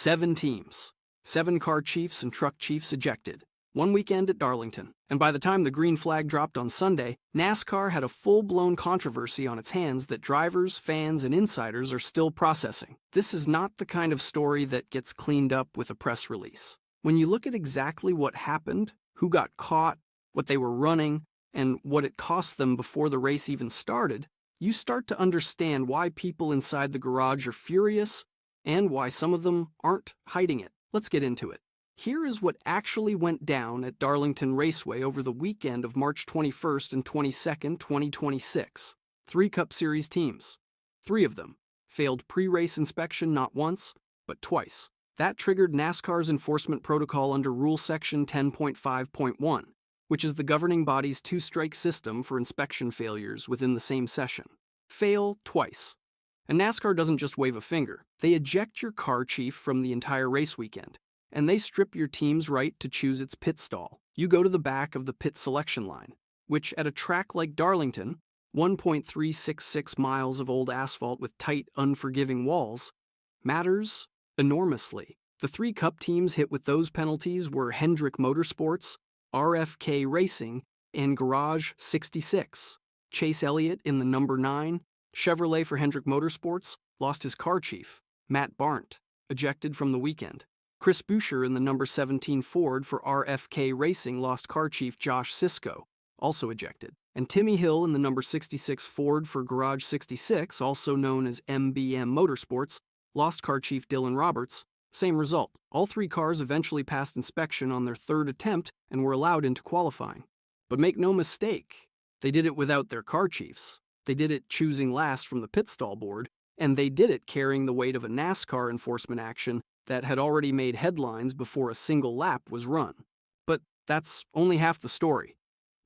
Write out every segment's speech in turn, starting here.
7 teams, 7 car chiefs and truck chiefs ejected. One weekend at Darlington, and by the time the green flag dropped on Sunday, NASCAR had a full-blown controversy on its hands that drivers, fans, and insiders are still processing. This is not the kind of story that gets cleaned up with a press release. When you look at exactly what happened, who got caught, what they were running, and what it cost them before the race even started, you start to understand why people inside the garage are furious and why some of them aren't hiding it. Let's get into it. Here is what actually went down at Darlington Raceway over the weekend of March 21st and 22nd, 2026. 3 Cup Series teams. 3 of them failed pre-race inspection not once, but twice. That triggered NASCAR's enforcement protocol under Rule Section 10.5.1, which is the governing body's 2-strike system for inspection failures within the same session. Fail twice. And NASCAR doesn't just wave a finger. They eject your car chief from the entire race weekend, and they strip your team's right to choose its pit stall. You go to the back of the pit selection line, which at a track like Darlington, 1.366 miles of old asphalt with tight, unforgiving walls, matters enormously. The 3 Cup teams hit with those penalties were Hendrick Motorsports, RFK Racing, and Garage 66. Chase Elliott in the number 9, Chevrolet for Hendrick Motorsports, lost his car chief, Matt Barnt, ejected from the weekend. Chris Buescher in the number 17 Ford for RFK Racing lost car chief Josh Sisko, also ejected. And Timmy Hill in the number 66 Ford for Garage 66, also known as MBM Motorsports, lost car chief Dylan Roberts. Same result. All 3 cars eventually passed inspection on their 3rd attempt and were allowed into qualifying. But make no mistake, they did it without their car chiefs. They did it choosing last from the pit stall board, and they did it carrying the weight of a NASCAR enforcement action that had already made headlines before a single lap was run. But that's only half the story,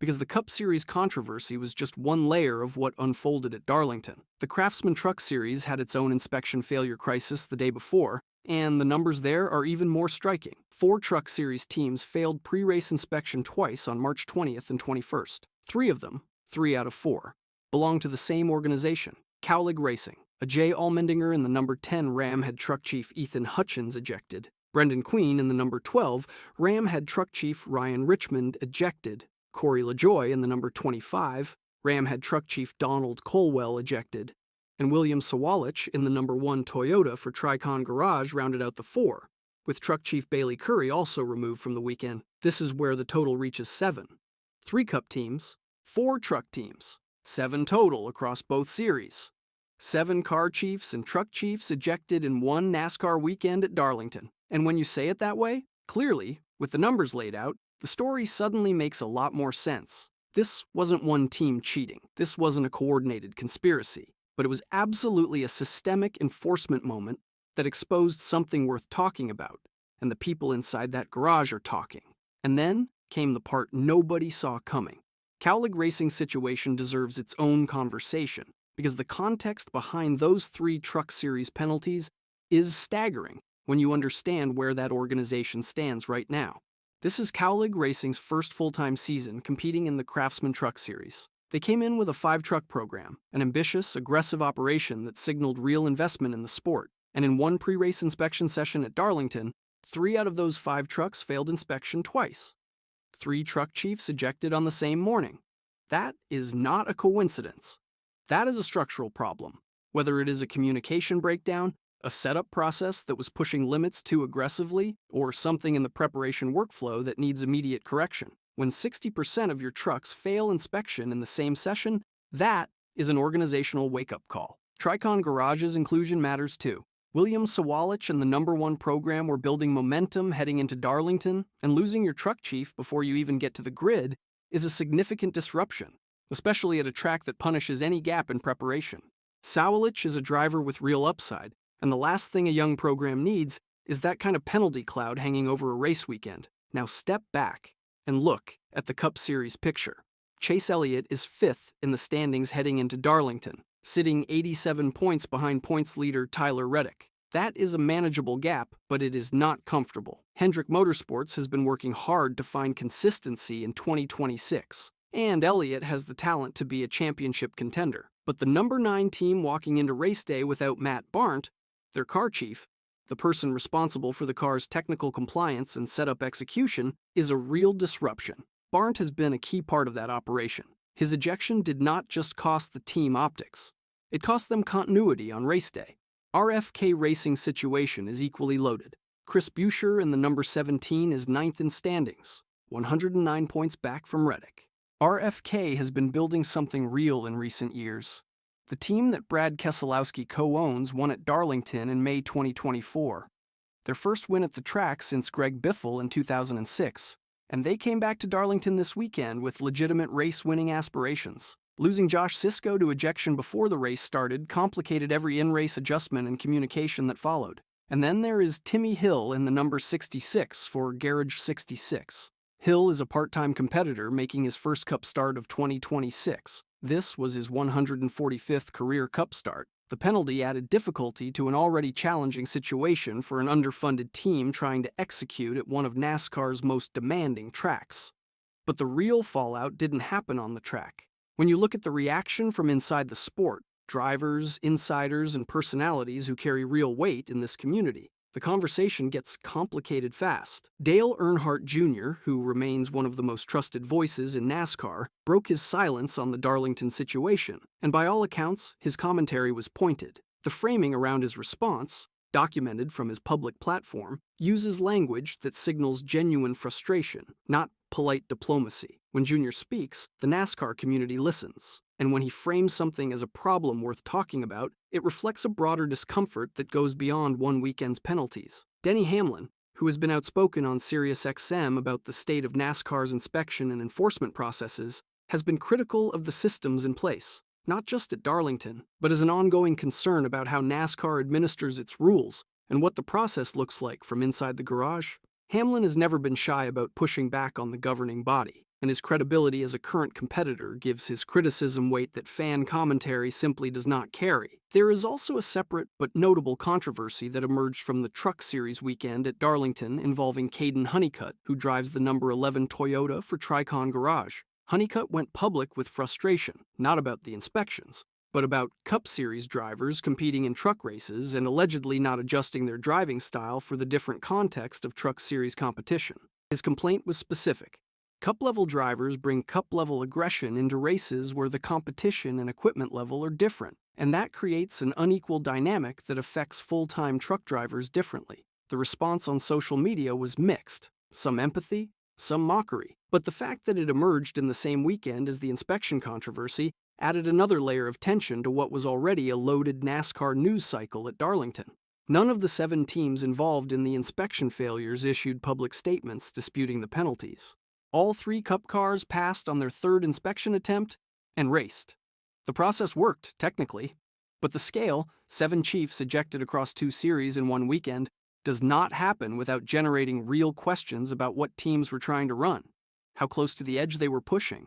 because the Cup Series controversy was just one layer of what unfolded at Darlington. The Craftsman Truck Series had its own inspection failure crisis the day before, and the numbers there are even more striking. 4 Truck Series teams failed pre-race inspection twice on March 20th and 21st. 3 of them, 3 out of 4, belong to the same organization, Kaulig Racing. A Jay Allmendinger in the number 10 Ram had truck chief Ethan Hutchins ejected. Brendan Queen in the number 12 Ram had truck chief Ryan Richmond ejected. Corey LaJoy in the number 25 Ram had truck chief Donald Colwell ejected. And William Sawalich in the number 1 Toyota for Tricon Garage rounded out the 4, with truck chief Bailey Curry also removed from the weekend. This is where the total reaches 7. 3 Cup teams, 4 truck teams, 7 total across both series. 7 car chiefs and truck chiefs ejected in one NASCAR weekend at Darlington. And when you say it that way, clearly, with the numbers laid out, the story suddenly makes a lot more sense. This wasn't one team cheating. This wasn't a coordinated conspiracy. But it was absolutely a systemic enforcement moment that exposed something worth talking about. And the people inside that garage are talking. And then came the part nobody saw coming. Kaulig Racing's situation deserves its own conversation, because the context behind those 3 Truck Series penalties is staggering when you understand where that organization stands right now. This is Kaulig Racing's first full-time season competing in the Craftsman Truck Series. They came in with a 5-truck program, an ambitious, aggressive operation that signaled real investment in the sport. And in one pre-race inspection session at Darlington, 3 out of those 5 trucks failed inspection twice. 3 truck chiefs ejected on the same morning. That is not a coincidence. That is a structural problem, whether it is a communication breakdown, a setup process that was pushing limits too aggressively, or something in the preparation workflow that needs immediate correction. When 60% of your trucks fail inspection in the same session, that is an organizational wake-up call. Tricon Garage's inclusion matters too. William Sawalich and the number 1 program were building momentum heading into Darlington, and losing your truck chief before you even get to the grid is a significant disruption, especially at a track that punishes any gap in preparation. Sawalich is a driver with real upside, and the last thing a young program needs is that kind of penalty cloud hanging over a race weekend. Now step back and look at the Cup Series picture. Chase Elliott is 5th in the standings heading into Darlington, sitting 87 points behind points leader Tyler Reddick. That is a manageable gap, but it is not comfortable. Hendrick Motorsports has been working hard to find consistency in 2026, and Elliott has the talent to be a championship contender. But the number 9 team walking into race day without Matt Barnt, their car chief, the person responsible for the car's technical compliance and setup execution, is a real disruption. Barnt has been a key part of that operation. His ejection did not just cost the team optics. It cost them continuity on race day. RFK Racing's situation is equally loaded. Chris Buescher in the number 17 is 9th in standings, 109 points back from Reddick. RFK has been building something real in recent years. The team that Brad Keselowski co-owns won at Darlington in May 2024. Their first win at the track since Greg Biffle in 2006, and they came back to Darlington this weekend with legitimate race-winning aspirations. Losing Josh Sisco to ejection before the race started complicated every in-race adjustment and communication that followed. And then there is Timmy Hill in the number 66 for Garage 66. Hill is a part-time competitor making his first Cup start of 2026. This was his 145th career Cup start. The penalty added difficulty to an already challenging situation for an underfunded team trying to execute at one of NASCAR's most demanding tracks. But the real fallout didn't happen on the track. When you look at the reaction from inside the sport, drivers, insiders, and personalities who carry real weight in this community, the conversation gets complicated fast. Dale Earnhardt Jr., who remains one of the most trusted voices in NASCAR, broke his silence on the Darlington situation, and by all accounts, his commentary was pointed. The framing around his response, documented from his public platform, uses language that signals genuine frustration, not polite diplomacy. When Jr. speaks, the NASCAR community listens. And when he frames something as a problem worth talking about, it reflects a broader discomfort that goes beyond one weekend's penalties. Denny Hamlin, who has been outspoken on SiriusXM about the state of NASCAR's inspection and enforcement processes, has been critical of the systems in place, not just at Darlington, but as an ongoing concern about how NASCAR administers its rules and what the process looks like from inside the garage. Hamlin has never been shy about pushing back on the governing body, and his credibility as a current competitor gives his criticism weight that fan commentary simply does not carry. There is also a separate but notable controversy that emerged from the Truck Series weekend at Darlington involving Caden Honeycutt, who drives the number 11 Toyota for Tricon Garage. Honeycutt went public with frustration, not about the inspections, but about Cup Series drivers competing in truck races and allegedly not adjusting their driving style for the different context of Truck Series competition. His complaint was specific. Cup-level drivers bring Cup-level aggression into races where the competition and equipment level are different, and that creates an unequal dynamic that affects full-time truck drivers differently. The response on social media was mixed, some empathy, some mockery, but the fact that it emerged in the same weekend as the inspection controversy added another layer of tension to what was already a loaded NASCAR news cycle at Darlington. None of the 7 teams involved in the inspection failures issued public statements disputing the penalties. All 3 Cup cars passed on their 3rd inspection attempt and raced. The process worked, technically, but the scale, 7 chiefs ejected across 2 series in one weekend, does not happen without generating real questions about what teams were trying to run, how close to the edge they were pushing,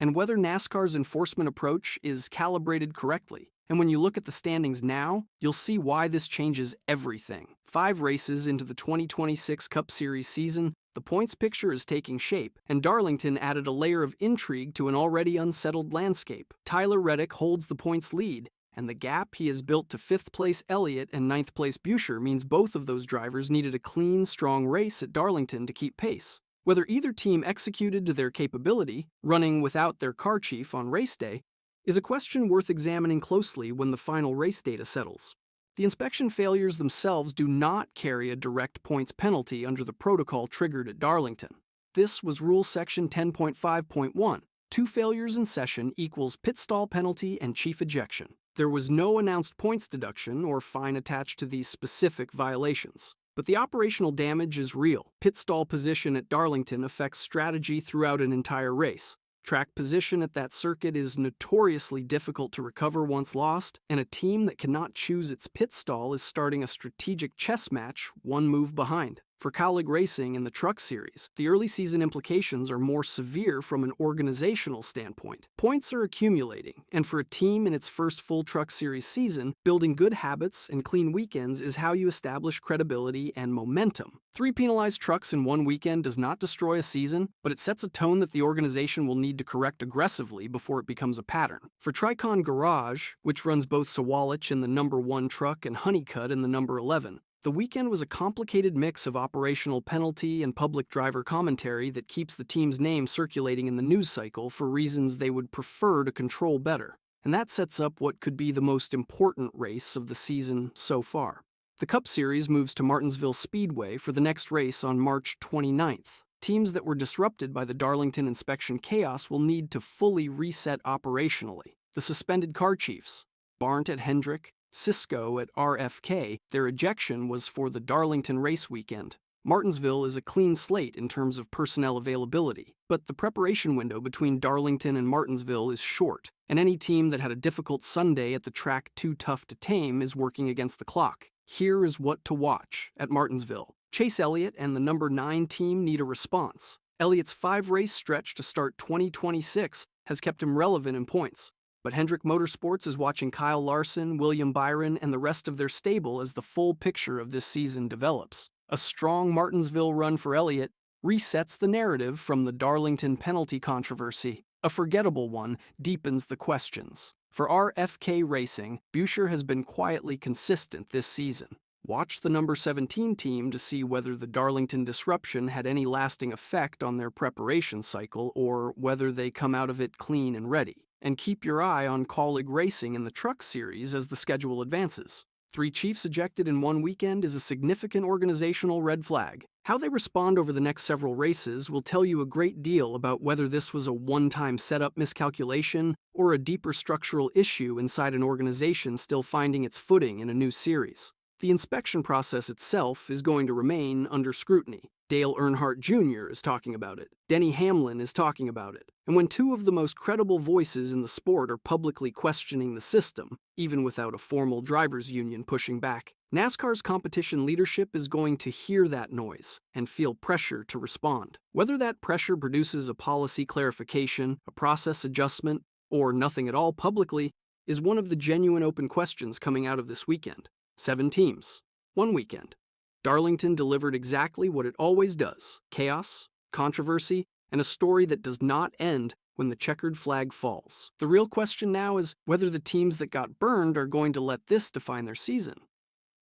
and whether NASCAR's enforcement approach is calibrated correctly. And when you look at the standings now, you'll see why this changes everything. 5 races into the 2026 Cup Series season, the points picture is taking shape, and Darlington added a layer of intrigue to an already unsettled landscape. Tyler Reddick holds the points lead, and the gap he has built to 5th place Elliott and 9th place Buescher means both of those drivers needed a clean, strong race at Darlington to keep pace. Whether either team executed to their capability, running without their car chief on race day, is a question worth examining closely when the final race data settles. The inspection failures themselves do not carry a direct points penalty under the protocol triggered at Darlington. This was Rule Section 10.5.1. 2 failures in session equals pit stall penalty and chief ejection. There was no announced points deduction or fine attached to these specific violations. But the operational damage is real. Pit stall position at Darlington affects strategy throughout an entire race. Track position at that circuit is notoriously difficult to recover once lost, and a team that cannot choose its pit stall is starting a strategic chess match one move behind. For Kaulig Racing in the Truck Series, the early season implications are more severe from an organizational standpoint. Points are accumulating, and for a team in its first full Truck Series season, building good habits and clean weekends is how you establish credibility and momentum. 3 penalized trucks in one weekend does not destroy a season, but it sets a tone that the organization will need to correct aggressively before it becomes a pattern. For Tricon Garage, which runs both Sawalich in the number 1 truck and Honeycutt in the number 11, The weekend was a complicated mix of operational penalty and public driver commentary that keeps the team's name circulating in the news cycle for reasons they would prefer to control better. And that sets up what could be the most important race of the season so far. The Cup Series moves to Martinsville Speedway for the next race on March 29th. Teams that were disrupted by the Darlington inspection chaos will need to fully reset operationally. The suspended car chiefs, Barnt at Hendrick, Cisco at RFK, their ejection was for the Darlington race weekend. Martinsville is a clean slate in terms of personnel availability, but the preparation window between Darlington and Martinsville is short, and any team that had a difficult Sunday at the track too tough to tame is working against the clock. Here is what to watch at Martinsville. Chase Elliott and the number 9 team need a response. Elliott's 5-race stretch to start 2026 has kept him relevant in points. But Hendrick Motorsports is watching Kyle Larson, William Byron, and the rest of their stable as the full picture of this season develops. A strong Martinsville run for Elliott resets the narrative from the Darlington penalty controversy. A forgettable one deepens the questions. For RFK Racing, Buescher has been quietly consistent this season. Watch the number 17 team to see whether the Darlington disruption had any lasting effect on their preparation cycle or whether they come out of it clean and ready. And keep your eye on Kaulig Racing in the Truck Series as the schedule advances. 3 chiefs ejected in one weekend is a significant organizational red flag. How they respond over the next several races will tell you a great deal about whether this was a one-time setup miscalculation or a deeper structural issue inside an organization still finding its footing in a new series. The inspection process itself is going to remain under scrutiny. Dale Earnhardt Jr. is talking about it. Denny Hamlin is talking about it. And when 2 of the most credible voices in the sport are publicly questioning the system, even without a formal drivers' union pushing back, NASCAR's competition leadership is going to hear that noise and feel pressure to respond. Whether that pressure produces a policy clarification, a process adjustment, or nothing at all publicly is one of the genuine open questions coming out of this weekend. 7 teams, 1 weekend. Darlington delivered exactly what it always does: chaos, controversy, and a story that does not end when the checkered flag falls. The real question now is whether the teams that got burned are going to let this define their season,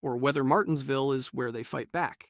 or whether Martinsville is where they fight back.